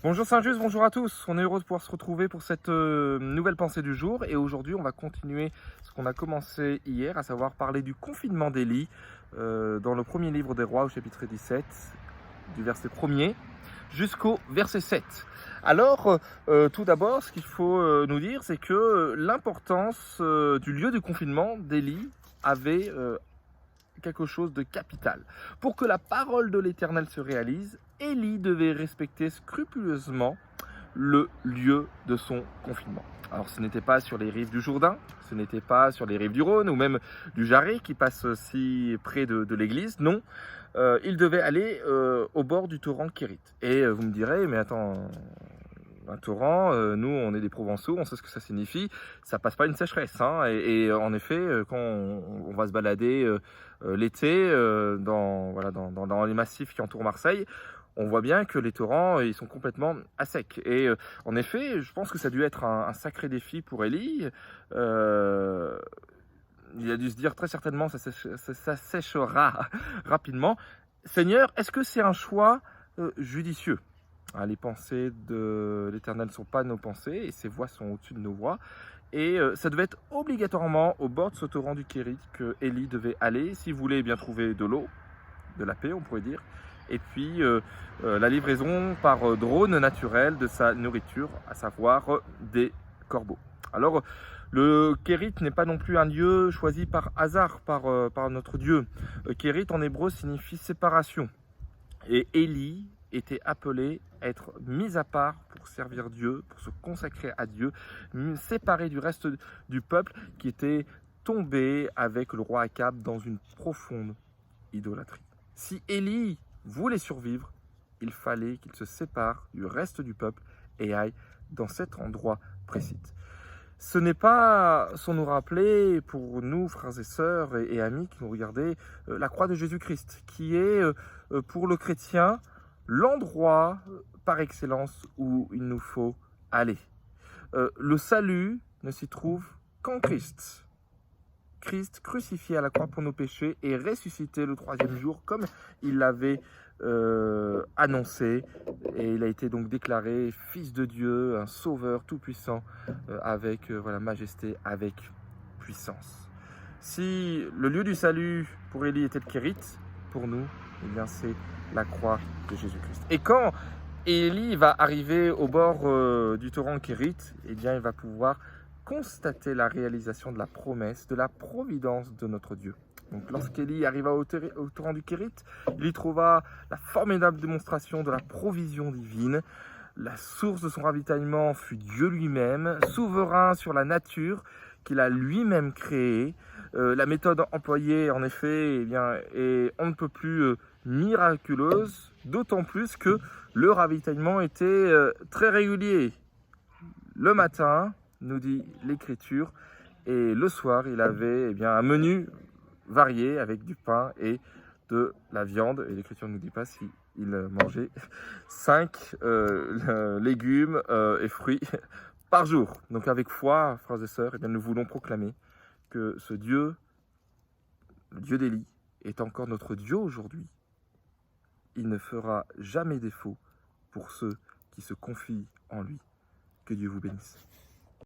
Bonjour Saint-Just, bonjour à tous. On est heureux de pouvoir se retrouver pour cette nouvelle pensée du jour. Et aujourd'hui, on va continuer ce qu'on a commencé hier, à savoir parler du confinement d'Élie dans le premier livre des Rois, au chapitre 17, du verset 1er jusqu'au verset 7. Alors, tout d'abord, ce qu'il faut nous dire, c'est que l'importance du lieu du confinement d'Élie avait quelque chose de capital. Pour que la parole de l'Éternel se réalise, Élie devait respecter scrupuleusement le lieu de son confinement. Alors ce n'était pas sur les rives du Jourdain, ce n'était pas sur les rives du Rhône ou même du Jarret qui passe si près de l'église, non. Il devait aller au bord du torrent Kérit. Et vous me direz, mais attends, un torrent, nous on est des Provençaux, on sait ce que ça signifie, ça passe pas une sécheresse. Hein, et en effet, quand on va se balader l'été dans les massifs qui entourent Marseille, on voit bien que les torrents ils sont complètement à sec. Et en effet, je pense que ça a dû être un sacré défi pour Élie. Il a dû se dire très certainement ça séchera rapidement. Seigneur, est-ce que c'est un choix judicieux? Les pensées de l'Éternel ne sont pas nos pensées et ses voies sont au-dessus de nos voies. Et ça devait être obligatoirement au bord de ce torrent du Kérit que Élie devait aller s'il voulait bien trouver de l'eau, de la paix on pourrait dire, et puis la livraison par drone naturel de sa nourriture, à savoir des corbeaux. Alors le Kérit n'est pas non plus un lieu choisi par hasard par notre Dieu. Kérit en hébreu signifie séparation. Et Élie était appelé à être mis à part pour servir Dieu, pour se consacrer à Dieu, séparé du reste du peuple qui était tombé avec le roi Akab dans une profonde idolâtrie. Si Élie voulait survivre, il fallait qu'il se sépare du reste du peuple et aille dans cet endroit précis. Ce n'est pas, sans nous rappeler, pour nous, frères et sœurs et amis qui nous regardez, la croix de Jésus-Christ, qui est, pour le chrétien, l'endroit par excellence où il nous faut aller. Le salut ne s'y trouve qu'en Christ. Christ crucifié à la croix pour nos péchés et ressuscité le troisième jour, comme il l'avait annoncé, et il a été donc déclaré fils de Dieu, un sauveur tout-puissant, avec majesté, avec puissance. Si le lieu du salut pour Élie était le Kérit, pour nous, eh bien c'est la croix de Jésus-Christ. Et quand Élie va arriver au bord du torrent Kérit, eh bien il va pouvoir constater la réalisation de la promesse, de la providence de notre Dieu. Donc lorsqu'Élie arriva au torrent du Kérit, il y trouva la formidable démonstration de la provision divine. La source de son ravitaillement fut Dieu lui-même, souverain sur la nature qu'il a lui-même créée. La méthode employée, en effet, est on ne peut plus miraculeuse, d'autant plus que le ravitaillement était très régulier. Le matin, nous dit l'Écriture, et le soir, il avait un menu varié avec du pain et de la viande. Et l'Écriture ne nous dit pas s'il mangeait 5 légumes et fruits par jour. Donc avec foi, frères et sœurs, nous voulons proclamer que ce Dieu, le Dieu d'Élie, est encore notre Dieu aujourd'hui. Il ne fera jamais défaut pour ceux qui se confient en lui. Que Dieu vous bénisse.